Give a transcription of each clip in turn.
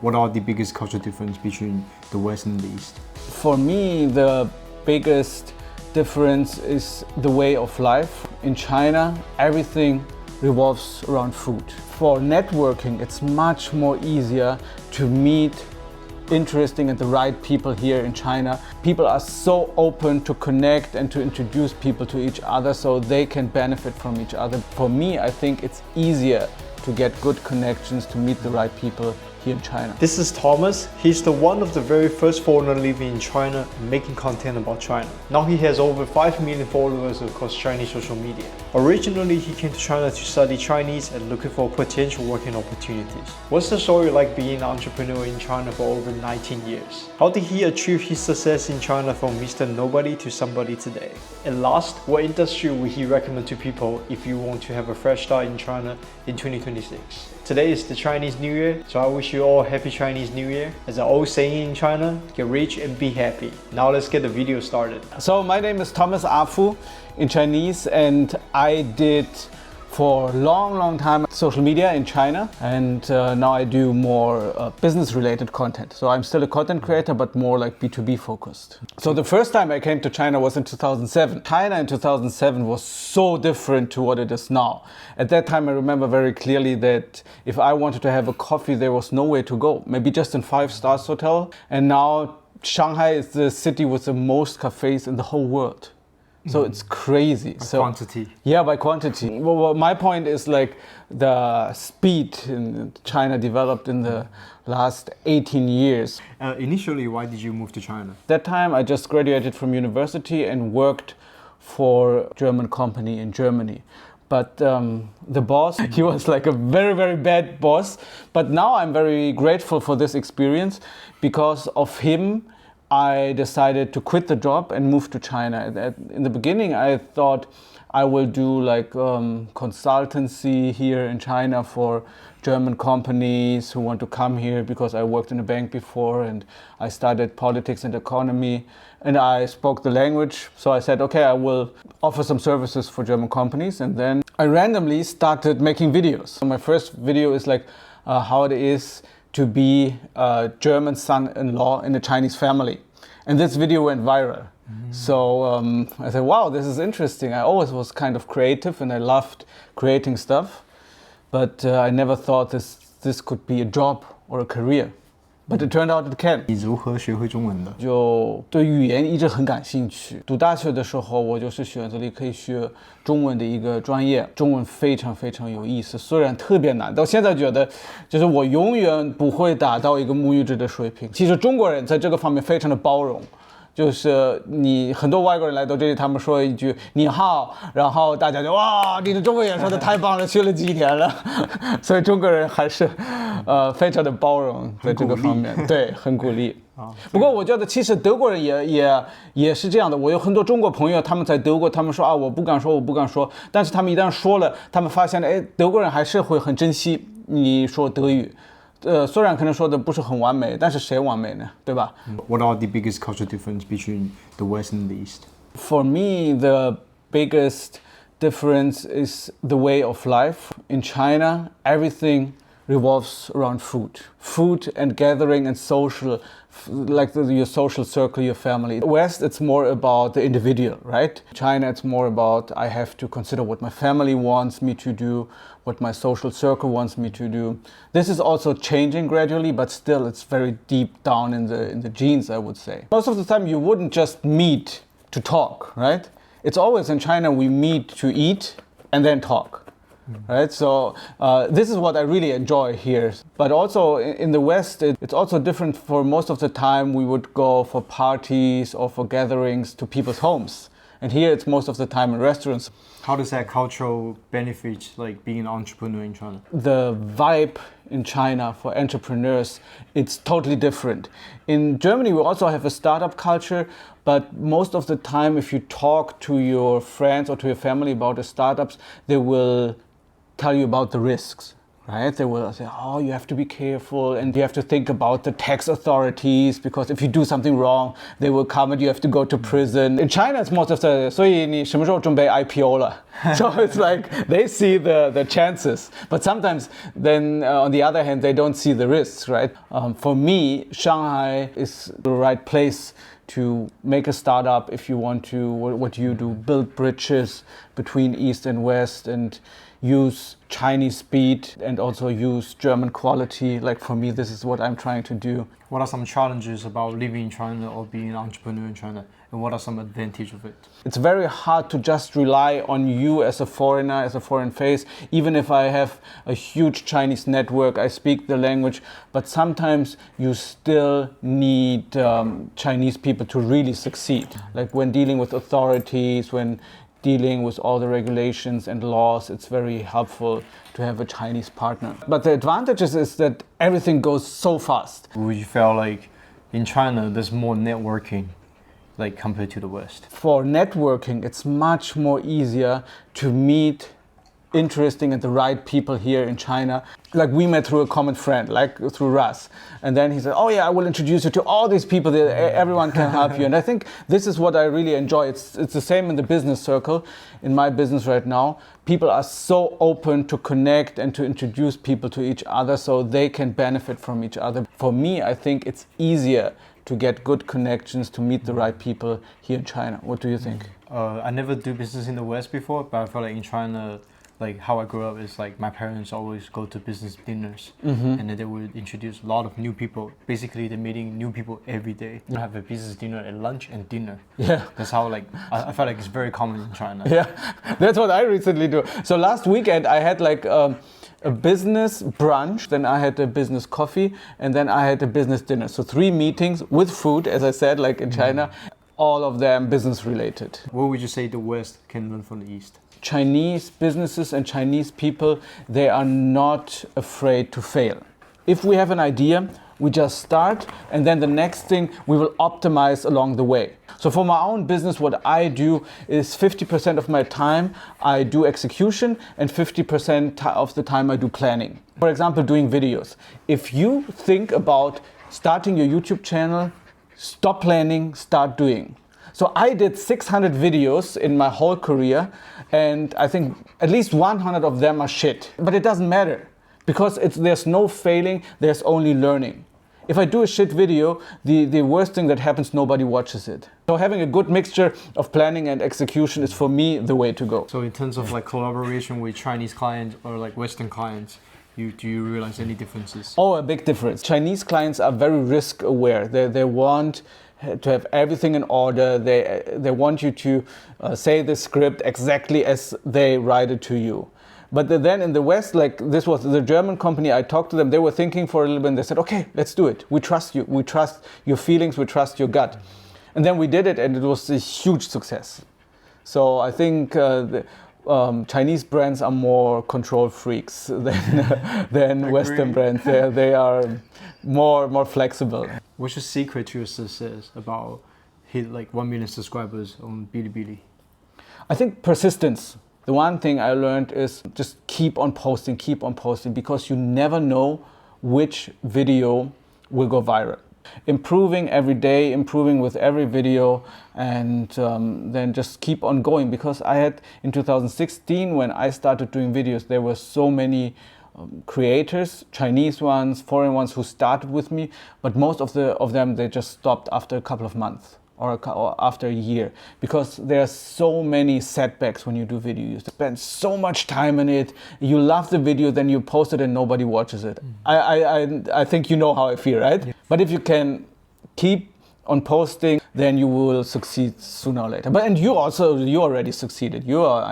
What are the biggest cultural difference between the West and the East? For me, the biggest difference is the way of life. In China, everything revolves around food. For networking, it's much more easier to meet interesting and the right people here in China. People are so open to connect and to introduce people to each other so they can benefit from each other. For me, I think it's easier to get good connections, to meet the right people here in China. This is Thomas. He's the one of the very first foreigner living in China making content about China. Now he has over 5 million followers across Chinese social media. Originally, he came to China to study Chinese and looking for potential working opportunities. What's the story like being an entrepreneur in China for over 19 years? How did he achieve his success in China from Mr. Nobody to somebody today? And last, what industry would he recommend to people if you want to have a fresh start in China in 2026? Today is the Chinese New Year, so I wish you all a happy Chinese New Year. As I always say in China, get rich and be happy. Now let's get the video started. So my name is Thomas Afu in Chinese, and I did for a long time social media in China, and now I do more business related content. So I'm still a content creator, but more like B2B focused. So the first time I came to China was in 2007. China in 2007 was so different to what it is now. At that time I remember very clearly that if I wanted to have a coffee, there was nowhere to go, maybe just in 5-star hotel. And now Shanghai is the city with the most cafes in the whole world. So it's crazy. By quantity. Yeah, by quantity. Well, my point is like the speed in China developed in the last 18 years. Initially, why did you move to China? That time I just graduated from university and worked for a German company in Germany. But the boss, he was like a very bad boss. But now I'm very grateful for this experience. Because of him, I decided to quit the job and move to China. In the beginning, I thought I will do like consultancy here in China for German companies who want to come here, because I worked in a bank before and I studied politics and economy and I spoke the language. So I said, okay, I will offer some services for German companies. And then I randomly started making videos. So my first video is like how it is to be a German son-in-law in a Chinese family. And this video went viral. So I said, wow, this is interesting. I always was kind of creative and I loved creating stuff. But I never thought this could be a job or a career. But it turned out it can. 你如何学会中文的？就对语言一直很感兴趣。读大学的时候，我就是选择了可以学中文的一个专业。中文非常有意思，虽然特别难，到现在觉得就是我永远不会达到一个母语者的水平。其实中国人在这个方面非常的包容。就是你很多外国人来到这里，他们说一句你好，然后大家就哇，你的中文也说的太棒了，学了几年了。所以中国人还是非常的包容在这个方面，对，很鼓励。不过我觉得其实德国人也是这样的。我有很多中国朋友，他们在德国，他们说啊，我不敢说，但是他们一旦说了，他们发现了，哎，德国人还是会很珍惜你说德语。虽然可能说的不是很完美，但是谁完美呢？对吧？ What are the biggest cultural difference between the West and the East? For me, the biggest difference is the way of life. In China, everything revolves around food and gathering and social, like your social circle, your family. West, it's more about the individual, right? China, it's more about I have to consider what my family wants me to do, what my social circle wants me to do. This is also changing gradually, but still it's very deep down in the genes, I would say. Most of the time you wouldn't just meet to talk, right? It's always in China we meet to eat and then talk. Right, so this is what I really enjoy here. But also in the West, it's also different. For most of the time, we would go for parties or for gatherings to people's homes. And here, it's most of the time in restaurants. How does that cultural benefit, like being an entrepreneur in China? The vibe in China for entrepreneurs, it's totally different. In Germany, we also have a startup culture, but most of the time, if you talk to your friends or to your family about the startups, they will tell you about the risks, right? They will say, oh, you have to be careful and you have to think about the tax authorities because if you do something wrong, they will come and you have to go to prison. In China, it's most of the, 所以你什么时候准备 IPO 了? So it's like they see the chances, but sometimes then on the other hand, they don't see the risks, right? For me, Shanghai is the right place to make a startup if you want to, what you do, build bridges between East and West and use Chinese speed and also use German quality. Like for me, this is what I'm trying to do. What are some challenges about living in China or being an entrepreneur in China? And what are some advantages of it? It's very hard to just rely on you as a foreigner, as a foreign face. Even if I have a huge Chinese network, I speak the language, but sometimes you still need Chinese people to really succeed. Like when dealing with authorities, when dealing with all the regulations and laws, it's very helpful to have a Chinese partner. But the advantages is that everything goes so fast. Would you feel like in China there's more networking like compared to the West? For networking, it's much more easier to meet interesting and the right people here in China. Like we met through a common friend, like through Russ. And then he said, oh yeah, I will introduce you to all these people that everyone can help you. And I think this is what I really enjoy. It's the same in the business circle, in my business right now. People are so open to connect and to introduce people to each other so they can benefit from each other. For me, I think it's easier to get good connections, to meet the right people here in China. What do you think? I never do business in the West before, but I feel like in China, like how I grew up is like my parents always go to business dinners and then they would introduce a lot of new people. Basically, they're meeting new people every day. You have a business dinner at lunch and dinner. Yeah. That's how like, I feel like it's very common in China. Yeah, that's what I recently do. So last weekend I had like a business brunch, then I had a business coffee, and then I had a business dinner. So 3 meetings with food, as I said, like in China, all of them business related. What would you say the West can learn from the East? Chinese businesses and Chinese people, they are not afraid to fail. If we have an idea, we just start, and then the next thing we will optimize along the way. So for my own business, what I do is 50% of my time I do execution and 50% of the time I do planning. For example, doing videos. If you think about starting your YouTube channel, stop planning, start doing. So I did 600 videos in my whole career, and I think at least 100 of them are shit. But it doesn't matter, because there's no failing, there's only learning. If I do a shit video, the worst thing that happens, nobody watches it. So having a good mixture of planning and execution is for me the way to go. So in terms of like collaboration with Chinese clients or like Western clients, do you realize any differences? Oh, a big difference. Chinese clients are very risk aware. They want to have everything in order. They want you to say the script exactly as they write it to you. But then in the West, like this was the German company, I talked to them, they were thinking for a little bit and they said, okay, let's do it. We trust you. We trust your feelings. We trust your gut. And then we did it and it was a huge success. So I think Chinese brands are more control freaks than Western brands. They are more flexible. What's your secret to your success about hit like 1 million subscribers on Bilibili? I think persistence. The one thing I learned is just keep on posting, because you never know which video will go viral. Improving every day, improving with every video, and then just keep on going. Because I had in 2016, when I started doing videos, there were so many creators, Chinese ones, foreign ones who started with me, but most of them, they just stopped after a couple of months. Or after a year, because there are so many setbacks when you do video. You spend so much time in it, you love the video, then you post it and nobody watches it. I think you know how I feel, right? Yeah. But if you can keep on posting, then you will succeed sooner or later. But and you already succeeded. Your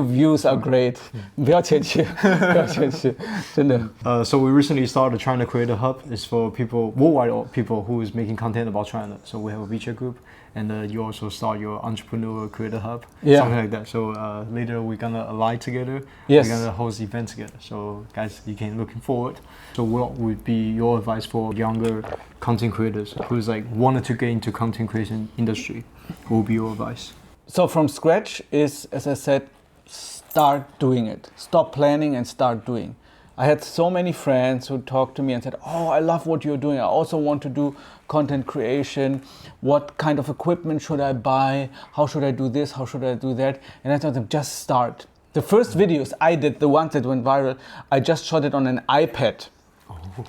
views are great. 不要谦虚，不要谦虚，真的。So we recently started China Creator Hub. It's for people, worldwide people who is making content about China. So we have a WeChat group, and you also start your Entrepreneur Creator Hub, something like that. So later we're gonna align together. Yes. We're gonna host events together. So guys, you can looking forward. So what would be your advice for younger content creators who's like wanted to get into content creation industry? What would be your advice? So from scratch is, as I said, start doing it. Stop planning and start doing. I had so many friends who talked to me and said, oh, I love what you're doing. I also want to do content creation. What kind of equipment should I buy? How should I do this? How should I do that? And I told them, just start. The first videos I did, the ones that went viral, I just shot it on an iPad.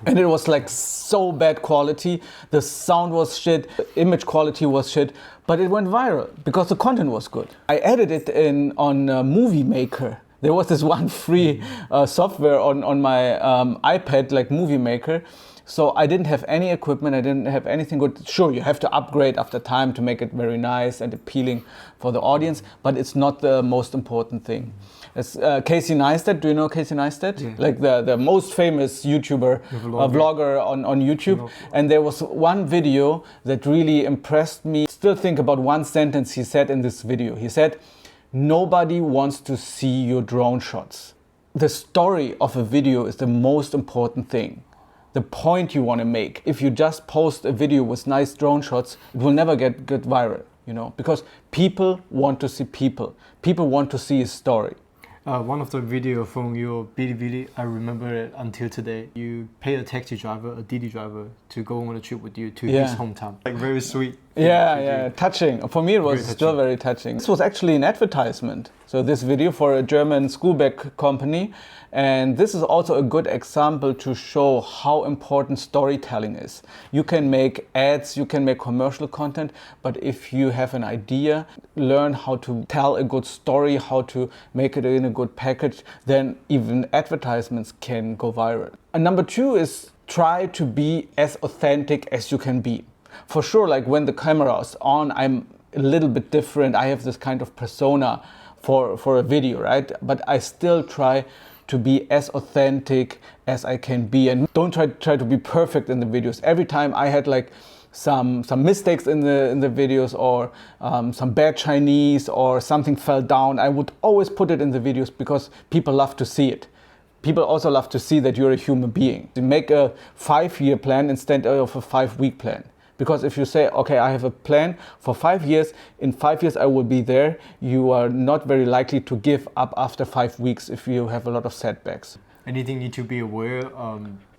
And it was like so bad quality. The sound was shit, the image quality was shit, but it went viral because the content was good. I edited it on Movie Maker. There was this one free software on my iPad, like Movie Maker. So I didn't have any equipment, I didn't have anything good. Sure, you have to upgrade after time to make it very nice and appealing for the audience, but it's not the most important thing. It's Casey Neistat, do you know Casey Neistat? Yeah. Like the most famous YouTuber, vlogger on YouTube. And there was one video that really impressed me. Still think about one sentence he said in this video. He said, nobody wants to see your drone shots. The story of a video is the most important thing. The point you want to make. If you just post a video with nice drone shots, it will never get viral, you know, because people want to see people. People want to see a story. One of the video from your Bilibili, I remember it until today. You pay a taxi driver, a Didi driver, to go on a trip with you to his hometown. Like very sweet. Yeah, touching. For me, it was still very touching. This was actually an advertisement. So this video for a German school bag company. And this is also a good example to show how important storytelling is. You can make ads, you can make commercial content, but if you have an idea, learn how to tell a good story, how to make it in a good package, then even advertisements can go viral. And number two is try to be as authentic as you can be. For sure, like when the camera is on, I'm a little bit different. I have this kind of persona for a video, right? But I still try to be as authentic as I can be, and don't try to be perfect in the videos. Every time I had like some mistakes in the videos, or some bad Chinese, or something fell down, I would always put it in the videos because people love to see it. People also love to see that you're a human being. You make a 5-year plan instead of a 5-week plan. Because if you say, okay, I have a plan for 5 years, in 5 years I will be there, you are not very likely to give up after 5 weeks if you have a lot of setbacks. Anything you need to be aware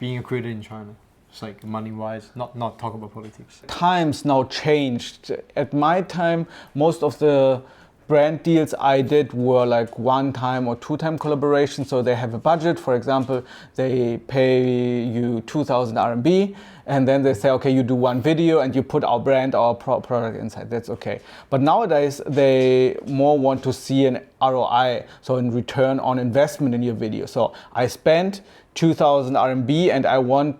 being a creator in China? It's like money-wise, not talk about politics. Times now changed. At my time, most of the brand deals I did were like 1-time or 2-time collaboration. So they have a budget. For example, they pay you 2,000 RMB, and then they say, okay, you do one video and you put our brand, our product inside. That's okay. But nowadays they more want to see an ROI, so in return on investment in your video. So I spent 2,000 RMB and I want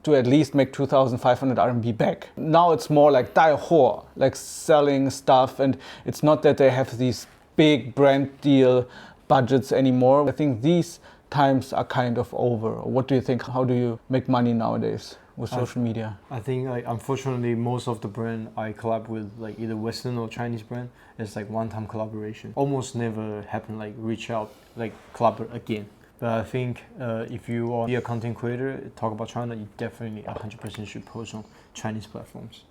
to at least make 2,500 RMB back. Now it's more like 带货, like selling stuff, and it's not that they have these big brand deal budgets anymore. I think these times are kind of over. What do you think? How do you make money nowadays with social media? I think like unfortunately most of the brand I collab with, like either Western or Chinese brand, is like 1-time collaboration. Almost never happen like reach out, like collaborate again. But I think if you want to be a content creator, talk about China, you definitely 100% should post on Chinese platforms.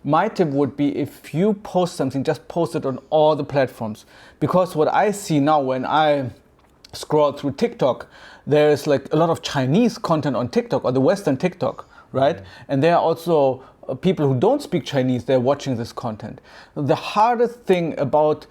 My tip would be, if you post something, just post it on all the platforms. Because what I see now when I scroll through TikTok, there's like a lot of Chinese content on TikTok, or the Western TikTok, right? And there are also people who don't speak Chinese, they're watching this content. The hardest thing about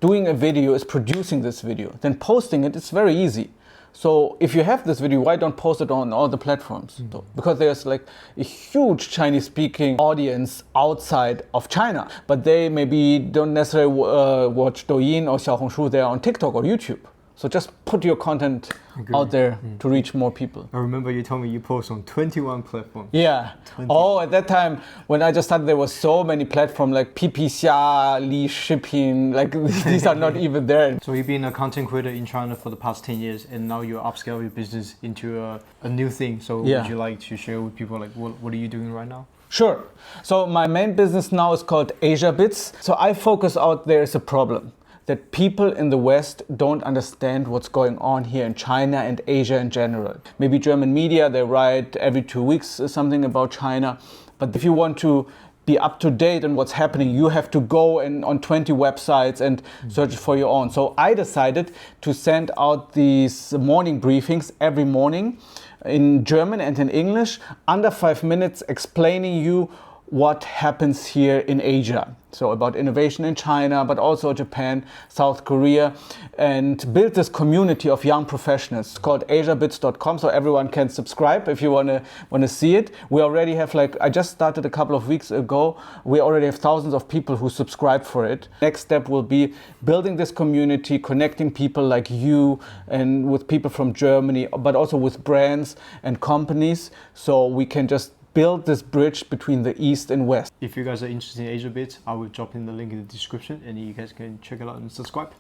doing a video is producing this video. Then posting it, it's very easy. So if you have this video, why don't post it on all the platforms? So, because there's like a huge Chinese speaking audience outside of China, but they maybe don't necessarily watch Douyin or Xiaohongshu, they're on TikTok or YouTube. So just put your content out there to reach more people. I remember you told me you post on 21 platforms. Yeah. 20. Oh, at that time, when I just started, there were so many platforms like PPXia, Li Shipping, like these are not even there. So you've been a content creator in China for the past 10 years, and now you upscale your business into a new thing. So would you like to share with people like what are you doing right now? Sure. So my main business now is called Asia Bits. So I focus out there is a problem that people in the West don't understand what's going on here in China and Asia in general. Maybe German media, they write every 2 weeks something about China. But if you want to be up to date on what's happening, you have to go and on 20 websites and search for your own. So I decided to send out these morning briefings every morning in German and in English, under 5 minutes, explaining you what happens here in Asia. So about innovation in China, but also Japan, South Korea, and build this community of young professionals. It's called asiabits.com, so everyone can subscribe if you want to see it. We already have, like, I just started a couple of weeks ago, we already have thousands of people who subscribe for it. Next step will be building this community, connecting people like you and with people from Germany, but also with brands and companies, so we can just build this bridge between the East and West. If you guys are interested in Asia Bits, I will drop in the link in the description and you guys can check it out and subscribe.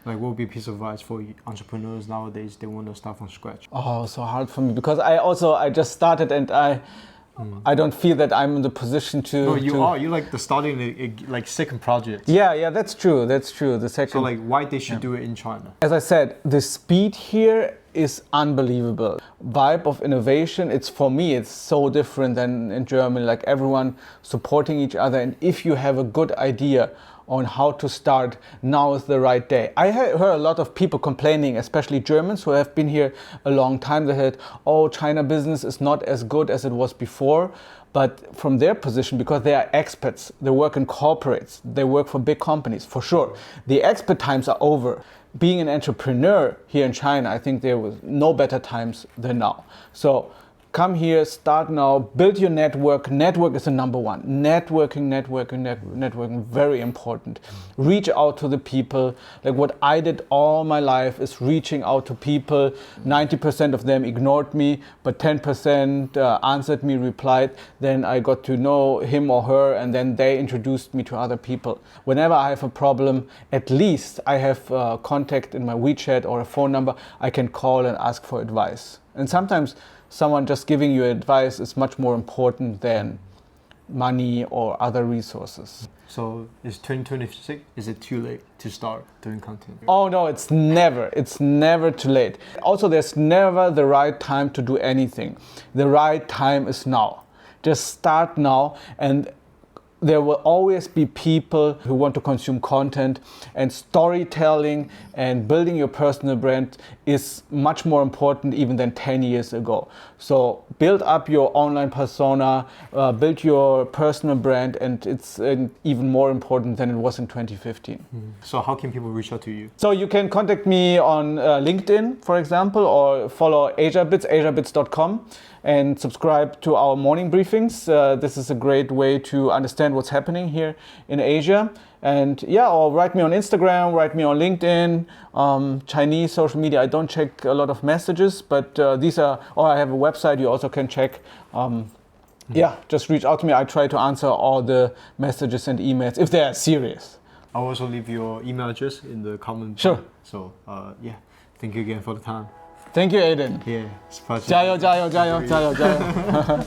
Like, what would be a piece of advice for entrepreneurs nowadays? They want to start from scratch. Oh, so hard for me because I just started and I don't feel that I'm in the position to. No, you are. You're like the starting like second project. Yeah, that's true. That's true. The second. So like, why they should do it in China? As I said, the speed here is unbelievable. Vibe of innovation, it's, for me, it's so different than in Germany, like everyone supporting each other. And if you have a good idea on how to start, now is the right day. I heard a lot of people complaining, especially Germans who have been here a long time. They said, oh, China business is not as good as it was before. But from their position, because they are expats, they work in corporates, they work for big companies, for sure. The expat times are over. Being an entrepreneur here in China, I think there was no better times than now. So come here, start now, build your network. Network is the number one. Networking, very important. Reach out to the people. Like what I did all my life is reaching out to people. 90% of them ignored me, but 10% answered me, replied. Then I got to know him or her, and then they introduced me to other people. Whenever I have a problem, at least I have contact in my WeChat or a phone number. I can call and ask for advice. And sometimes someone just giving you advice is much more important than money or other resources. So is 2026, is it too late to start doing content? Oh no, it's never too late. Also, there's never the right time to do anything. The right time is now. Just start now, and there will always be people who want to consume content, and storytelling and building your personal brand is much more important even than 10 years ago. So build up your online persona, build your personal brand, and it's even more important than it was in 2015. So how can people reach out to you? So you can contact me on LinkedIn, for example, or follow AsiaBits, asiabits.com, and subscribe to our morning briefings. This is a great way to understand what's happening here in Asia. And yeah, or write me on Instagram, write me on LinkedIn, Chinese social media. I don't check a lot of messages, but these are, or I have a website you also can check. Yeah, just reach out to me. I try to answer all the messages and emails if they are serious. I'll also leave your email address in the comment. Sure. So yeah, thank you again for the time. Thank you, Aiden. Yeah, it's a pleasure. 加油加油加油加油加油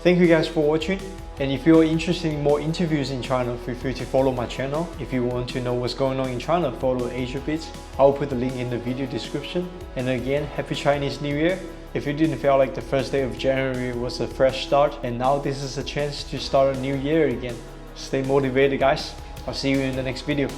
Thank you guys for watching. And if you're interested in more interviews in China, feel free to follow my channel. If you want to know what's going on in China, follow Asia Bits. I'll put the link in the video description. And again, Happy Chinese New Year. If you didn't feel like the first day of January was a fresh start, and now this is a chance to start a new year again. Stay motivated, guys. I'll see you in the next video.